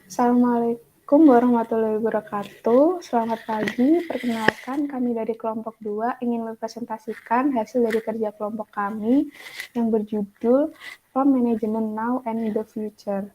Assalamualaikum warahmatullahi wabarakatuh. Selamat pagi. Perkenalkan, kami dari kelompok 2 ingin mempresentasikan hasil dari kerja kelompok kami yang berjudul From Management Now and the Future.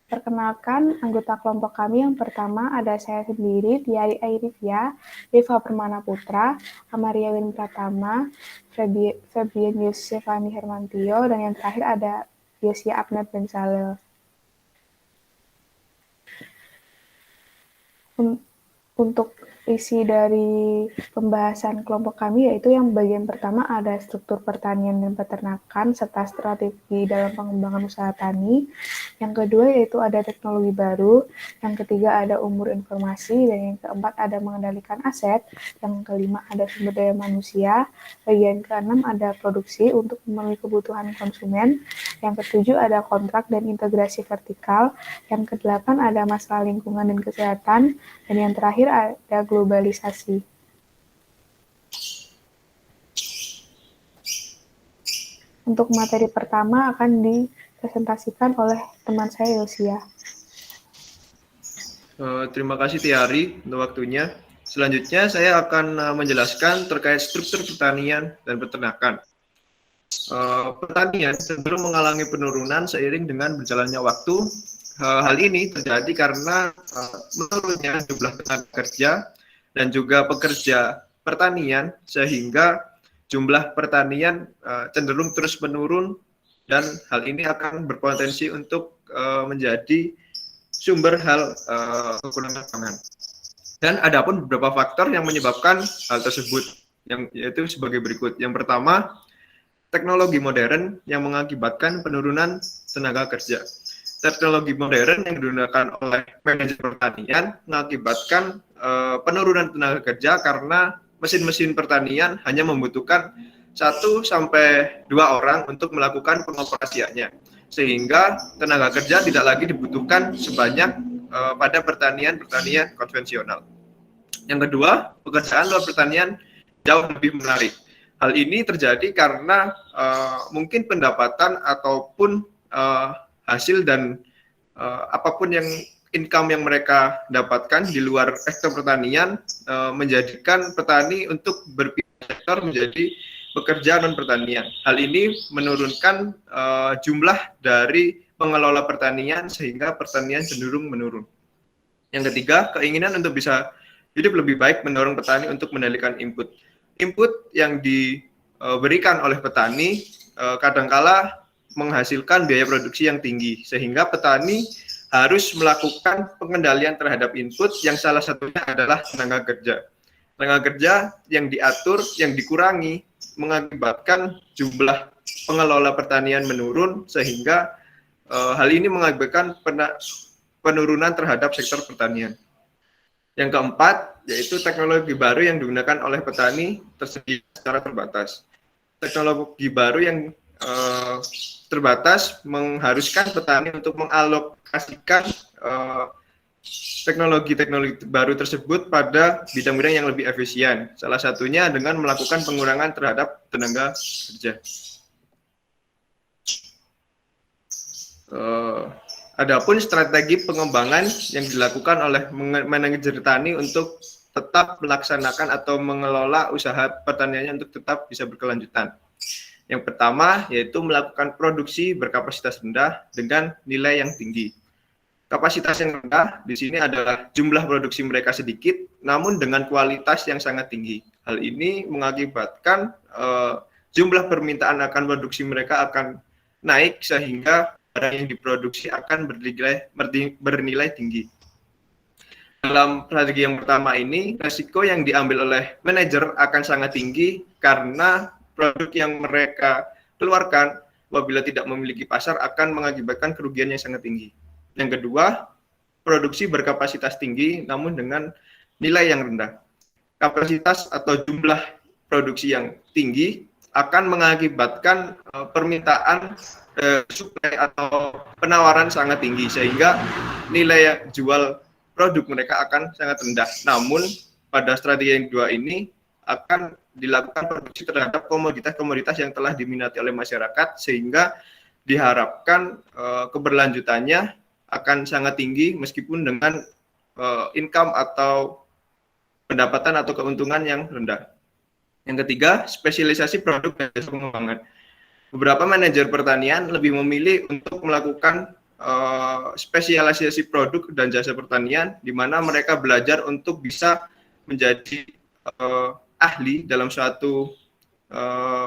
Perkenalkan, anggota kelompok kami yang pertama ada saya sendiri, Tiari Airivia, Deva Permana Putra, Amaria Win Pratama, Febian Yusefani Hermantio, dan yang terakhir ada Yosia Abner Benzalel. Untuk isi dari pembahasan kelompok kami yaitu yang bagian pertama ada struktur pertanian dan peternakan serta strategi dalam pengembangan usaha tani. Yang kedua yaitu ada teknologi baru. Yang ketiga ada umur informasi dan yang keempat ada mengendalikan aset. Yang kelima ada sumber daya manusia. Bagian keenam ada produksi untuk memenuhi kebutuhan konsumen. Yang ketujuh ada kontrak dan integrasi vertikal. Yang kedelapan ada masalah lingkungan dan kesehatan. Dan yang terakhir ada globalisasi. Untuk materi pertama akan dipresentasikan oleh teman saya Yosia. Terima kasih Tiari untuk waktunya. Selanjutnya saya akan menjelaskan terkait struktur pertanian dan peternakan. Pertanian cenderung mengalami penurunan seiring dengan berjalannya waktu. Hal ini terjadi karena menurunnya jumlah tenaga kerja dan juga pekerja pertanian sehingga jumlah pertanian cenderung terus menurun dan hal ini akan berpotensi untuk menjadi sumber kekurangan pangan. Dan ada pun beberapa faktor yang menyebabkan hal tersebut, yaitu sebagai berikut. Yang pertama, teknologi modern yang mengakibatkan penurunan tenaga kerja. Teknologi modern yang digunakan oleh manajer pertanian mengakibatkan penurunan tenaga kerja karena mesin-mesin pertanian hanya membutuhkan 1-2 orang untuk melakukan pengoperasiannya, sehingga tenaga kerja tidak lagi dibutuhkan sebanyak pada pertanian konvensional. Yang kedua, pekerjaan luar pertanian jauh lebih menarik. Hal ini terjadi karena mungkin pendapatan ataupun hasil dan apapun yang income yang mereka dapatkan di luar sektor pertanian menjadikan petani untuk berpindah sektor menjadi pekerja non pertanian. Hal ini menurunkan jumlah dari pengelola pertanian sehingga pertanian cenderung menurun. Yang ketiga, keinginan untuk bisa hidup lebih baik mendorong petani untuk mengendalikan input. Input yang diberikan oleh petani kadangkala menghasilkan biaya produksi yang tinggi, sehingga petani harus melakukan pengendalian terhadap input yang salah satunya adalah tenaga kerja. Tenaga kerja yang diatur, yang dikurangi, mengakibatkan jumlah pengelola pertanian menurun, sehingga hal ini mengakibatkan penurunan terhadap sektor pertanian. Yang keempat, yaitu teknologi baru yang digunakan oleh petani tersedia secara terbatas. Teknologi baru yang terbatas mengharuskan petani untuk mengalokasikan teknologi baru tersebut pada bidang-bidang yang lebih efisien. Salah satunya dengan melakukan pengurangan terhadap tenaga kerja. Adapun strategi pengembangan yang dilakukan oleh manajer tani untuk tetap melaksanakan atau mengelola usaha pertaniannya untuk tetap bisa berkelanjutan. Yang pertama yaitu melakukan produksi berkapasitas rendah dengan nilai yang tinggi. Kapasitas yang rendah di sini adalah jumlah produksi mereka sedikit, namun dengan kualitas yang sangat tinggi. Hal ini mengakibatkan jumlah permintaan akan produksi mereka akan naik sehingga barang yang diproduksi akan bernilai tinggi. Dalam strategi yang pertama ini, risiko yang diambil oleh manajer akan sangat tinggi karena produk yang mereka keluarkan apabila tidak memiliki pasar akan mengakibatkan kerugian yang sangat tinggi. Yang kedua, produksi berkapasitas tinggi namun dengan nilai yang rendah. Kapasitas atau jumlah produksi yang tinggi akan mengakibatkan permintaan suplai atau penawaran sangat tinggi sehingga nilai jual produk mereka akan sangat rendah. Namun pada strategi yang kedua ini akan dilakukan produksi terhadap komoditas-komoditas yang telah diminati oleh masyarakat sehingga diharapkan keberlanjutannya akan sangat tinggi meskipun dengan income atau pendapatan atau keuntungan yang rendah. Yang ketiga, spesialisasi produk dan jasa pengembangan. Beberapa manajer pertanian lebih memilih untuk melakukan spesialisasi produk dan jasa pertanian, di mana mereka belajar untuk bisa menjadi ahli dalam suatu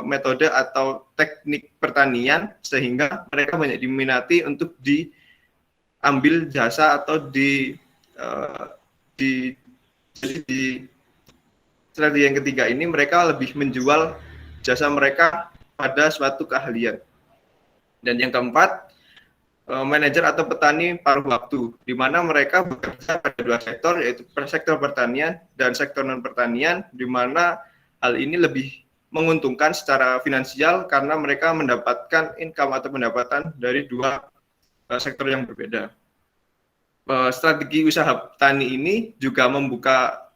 metode atau teknik pertanian, sehingga mereka banyak diminati untuk diambil jasa atau di strategi yang ketiga ini mereka lebih menjual jasa mereka pada suatu keahlian. Dan yang keempat, manajer atau petani paruh waktu, di mana mereka bekerja pada dua sektor, yaitu sektor pertanian dan sektor non pertanian, di mana hal ini lebih menguntungkan secara finansial karena mereka mendapatkan income atau pendapatan dari dua sektor yang berbeda. Strategi usaha petani ini juga membuka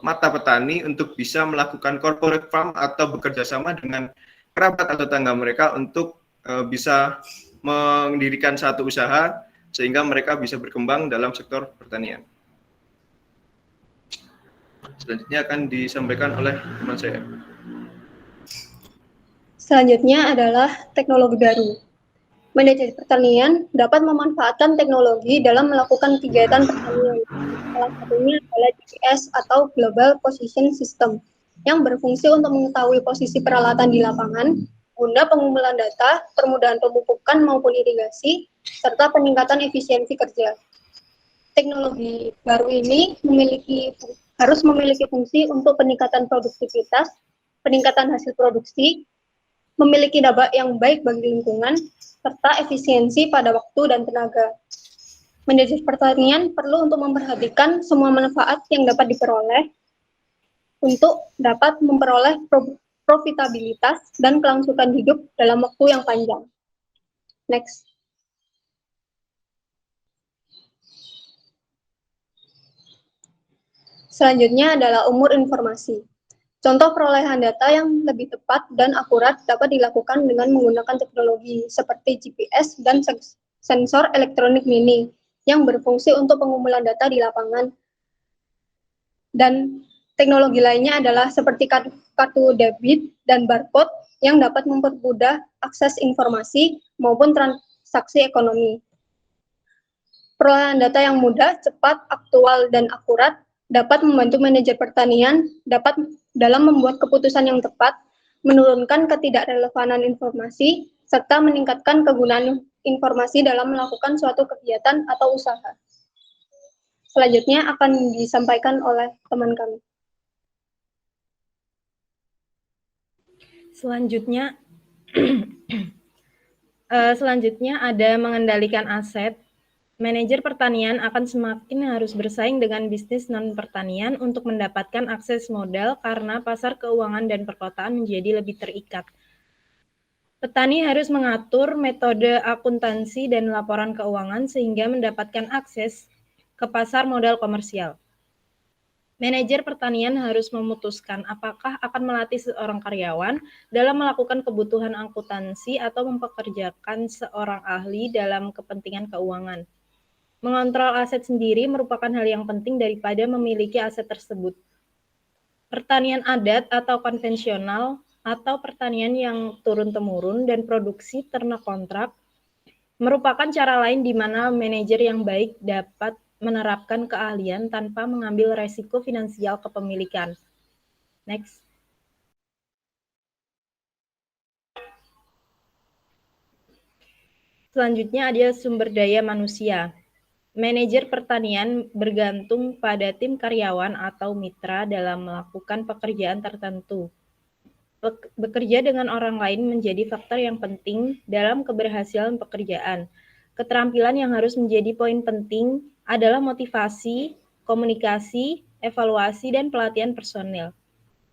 mata petani untuk bisa melakukan corporate farm atau bekerja sama dengan kerabat atau tetangga mereka untuk bisa mendirikan satu usaha sehingga mereka bisa berkembang dalam sektor pertanian. Selanjutnya akan disampaikan oleh teman saya. Selanjutnya adalah teknologi baru. Manajer pertanian dapat memanfaatkan teknologi dalam melakukan kegiatan pertanian. Salah satunya adalah GPS atau Global Position System yang berfungsi untuk mengetahui posisi peralatan di lapangan, guna pengumpulan data, permudahan pemupukan maupun irigasi, serta peningkatan efisiensi kerja. Teknologi baru ini harus memiliki fungsi untuk peningkatan produktivitas, peningkatan hasil produksi, memiliki dampak yang baik bagi lingkungan, serta efisiensi pada waktu dan tenaga. Manajer pertanian perlu untuk memperhatikan semua manfaat yang dapat diperoleh untuk dapat memperoleh profitabilitas dan kelangsungan hidup dalam waktu yang panjang. Next. Selanjutnya adalah umur informasi. Contoh perolehan data yang lebih tepat dan akurat dapat dilakukan dengan menggunakan teknologi seperti GPS dan sensor elektronik mini yang berfungsi untuk pengumpulan data di lapangan. Dan teknologi lainnya adalah seperti kartu debit dan barcode yang dapat mempermudah akses informasi maupun transaksi ekonomi. Perolehan data yang mudah, cepat, aktual, dan akurat dapat membantu manajer pertanian dapat dalam membuat keputusan yang tepat, menurunkan ketidakrelevanan informasi, serta meningkatkan kegunaan informasi dalam melakukan suatu kegiatan atau usaha. Selanjutnya akan disampaikan oleh teman kami. Selanjutnya ada mengendalikan aset. Manajer pertanian akan semakin harus bersaing dengan bisnis non-pertanian untuk mendapatkan akses modal karena pasar keuangan dan perkotaan menjadi lebih terikat. Petani harus mengatur metode akuntansi dan laporan keuangan sehingga mendapatkan akses ke pasar modal komersial. Manajer pertanian harus memutuskan apakah akan melatih seorang karyawan dalam melakukan kebutuhan akuntansi atau mempekerjakan seorang ahli dalam kepentingan keuangan. Mengontrol aset sendiri merupakan hal yang penting daripada memiliki aset tersebut. Pertanian adat atau konvensional atau pertanian yang turun-temurun dan produksi ternak kontrak merupakan cara lain di mana manajer yang baik dapat menerapkan keahlian tanpa mengambil resiko finansial kepemilikan. Next. Selanjutnya ada sumber daya manusia. Manajer pertanian bergantung pada tim karyawan atau mitra dalam melakukan pekerjaan tertentu. Bekerja dengan orang lain menjadi faktor yang penting dalam keberhasilan pekerjaan. Keterampilan yang harus menjadi poin penting adalah motivasi, komunikasi, evaluasi, dan pelatihan personel.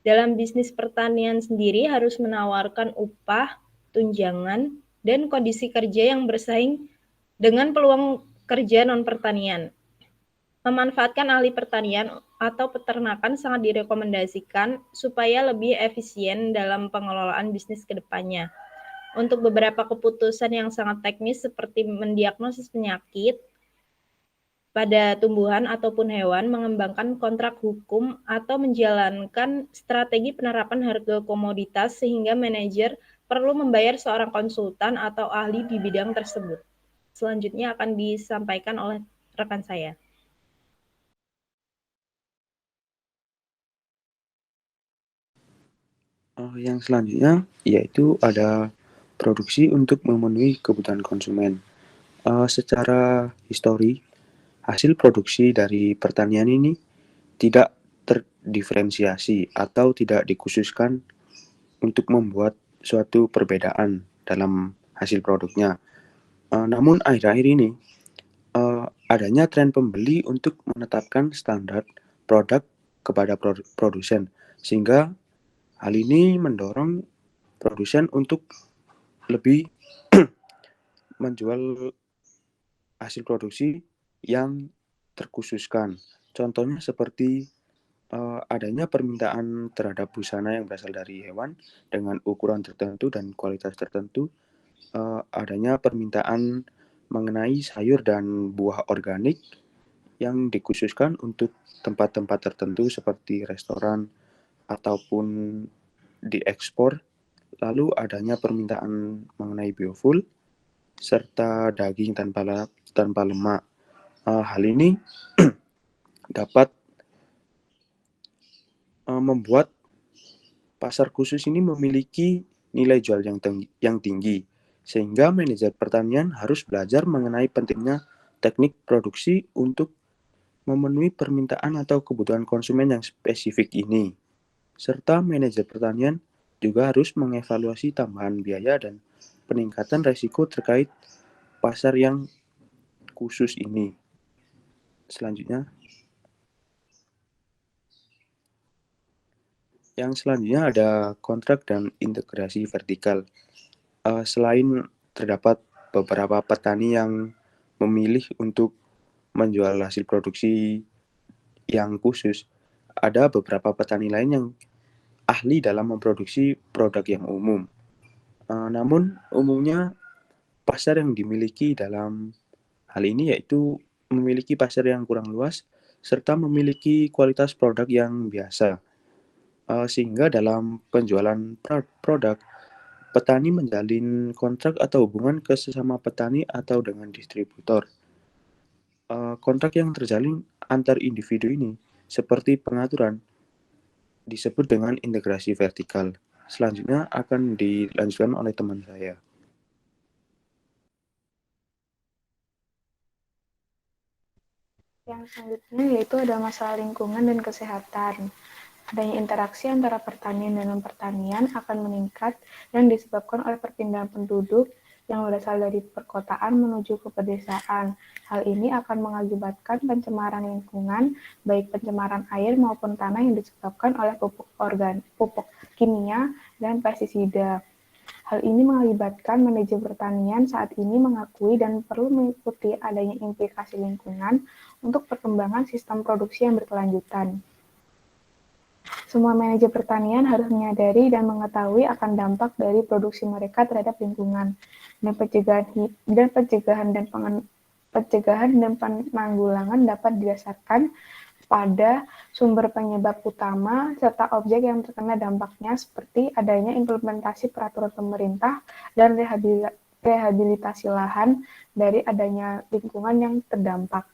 Dalam bisnis pertanian sendiri harus menawarkan upah, tunjangan, dan kondisi kerja yang bersaing dengan peluang kerja non-pertanian. Memanfaatkan ahli pertanian atau peternakan sangat direkomendasikan supaya lebih efisien dalam pengelolaan bisnis ke depannya. Untuk beberapa keputusan yang sangat teknis seperti mendiagnosis penyakit pada tumbuhan ataupun hewan, mengembangkan kontrak hukum, atau menjalankan strategi penerapan harga komoditas sehingga manajer perlu membayar seorang konsultan atau ahli di bidang tersebut. Selanjutnya akan disampaikan oleh rekan saya. Yang selanjutnya yaitu ada produksi untuk memenuhi kebutuhan konsumen. Secara histori, hasil produksi dari pertanian ini tidak terdiferensiasi atau tidak dikhususkan untuk membuat suatu perbedaan dalam hasil produknya. Namun akhir-akhir ini adanya tren pembeli untuk menetapkan standar produk kepada produsen, sehingga hal ini mendorong produsen untuk lebih menjual hasil produksi yang terkhususkan. Contohnya seperti adanya permintaan terhadap busana yang berasal dari hewan dengan ukuran tertentu dan kualitas tertentu, adanya permintaan mengenai sayur dan buah organik yang dikhususkan untuk tempat-tempat tertentu seperti restoran ataupun diekspor, lalu adanya permintaan mengenai biofuel serta daging tanpa lemak. Hal ini dapat membuat pasar khusus ini memiliki nilai jual yang tinggi, sehingga manajer pertanian harus belajar mengenai pentingnya teknik produksi untuk memenuhi permintaan atau kebutuhan konsumen yang spesifik ini. Serta manajer pertanian juga harus mengevaluasi tambahan biaya dan peningkatan resiko terkait pasar yang khusus ini. Selanjutnya, ada kontrak dan integrasi vertikal. Selain terdapat beberapa petani yang memilih untuk menjual hasil produksi yang khusus, ada beberapa petani lain yang ahli dalam memproduksi produk yang umum. Namun umumnya pasar yang dimiliki dalam hal ini yaitu memiliki pasar yang kurang luas serta memiliki kualitas produk yang biasa. Sehingga dalam penjualan produk, petani menjalin kontrak atau hubungan ke sesama petani atau dengan distributor. Kontrak yang terjalin antar individu ini, seperti pengaturan, disebut dengan integrasi vertikal. Selanjutnya akan dilanjutkan oleh teman saya. Yang selanjutnya yaitu ada masalah lingkungan dan kesehatan. Adanya interaksi antara pertanian dan non-pertanian akan meningkat yang disebabkan oleh perpindahan penduduk yang berasal dari perkotaan menuju ke pedesaan. Hal ini akan mengakibatkan pencemaran lingkungan, baik pencemaran air maupun tanah yang disebabkan oleh pupuk kimia dan pestisida. Hal ini mengakibatkan manajer pertanian saat ini mengakui dan perlu mengikuti adanya implikasi lingkungan untuk perkembangan sistem produksi yang berkelanjutan. Semua manajer pertanian harus menyadari dan mengetahui akan dampak dari produksi mereka terhadap lingkungan, dan pencegahan dan penanggulangan dapat didasarkan pada sumber penyebab utama serta objek yang terkena dampaknya, seperti adanya implementasi peraturan pemerintah dan rehabilitasi lahan dari adanya lingkungan yang terdampak.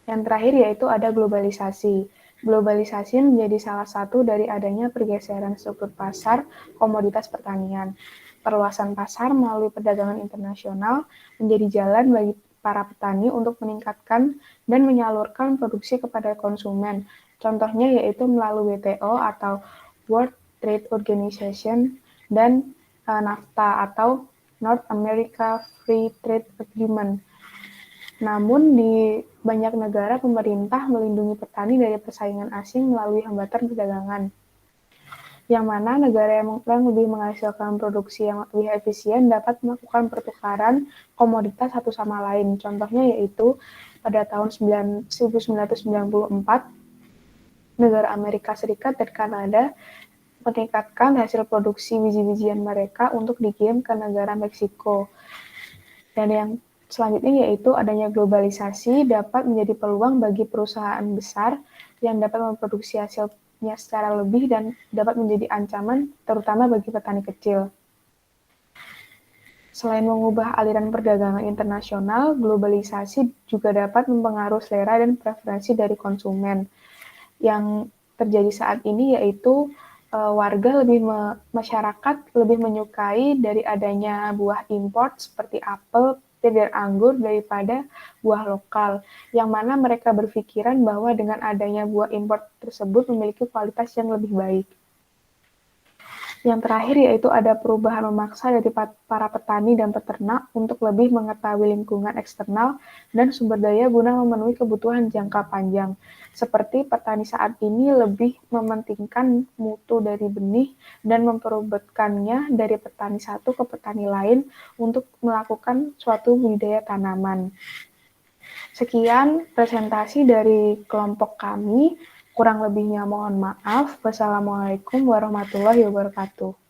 Yang terakhir yaitu ada globalisasi. Globalisasi menjadi salah satu dari adanya pergeseran struktur pasar komoditas pertanian. Perluasan pasar melalui perdagangan internasional menjadi jalan bagi para petani untuk meningkatkan dan menyalurkan produksi kepada konsumen. Contohnya yaitu melalui WTO atau World Trade Organization dan NAFTA atau North America Free Trade Agreement. Namun di banyak negara pemerintah melindungi petani dari persaingan asing melalui hambatan perdagangan, yang mana negara yang lebih menghasilkan produksi yang lebih efisien dapat melakukan pertukaran komoditas satu sama lain. Contohnya yaitu pada tahun 1994, negara Amerika Serikat dan Kanada meningkatkan hasil produksi biji-bijian mereka untuk dikirim ke negara Meksiko. Dan yang selanjutnya yaitu adanya globalisasi dapat menjadi peluang bagi perusahaan besar yang dapat memproduksi hasilnya secara lebih dan dapat menjadi ancaman terutama bagi petani kecil. Selain mengubah aliran perdagangan internasional, globalisasi juga dapat mempengaruhi selera dan preferensi dari konsumen. Yang terjadi saat ini yaitu masyarakat lebih menyukai dari adanya buah import seperti apel, pir, dan anggur daripada buah lokal, yang mana mereka berpikiran bahwa dengan adanya buah import tersebut memiliki kualitas yang lebih baik. Yang terakhir yaitu ada perubahan memaksa dari para petani dan peternak untuk lebih mengetahui lingkungan eksternal dan sumber daya guna memenuhi kebutuhan jangka panjang. Seperti petani saat ini lebih mementingkan mutu dari benih dan memperebutkannya dari petani satu ke petani lain untuk melakukan suatu budidaya tanaman. Sekian presentasi dari kelompok kami. Kurang lebihnya mohon maaf. Wassalamualaikum warahmatullahi wabarakatuh.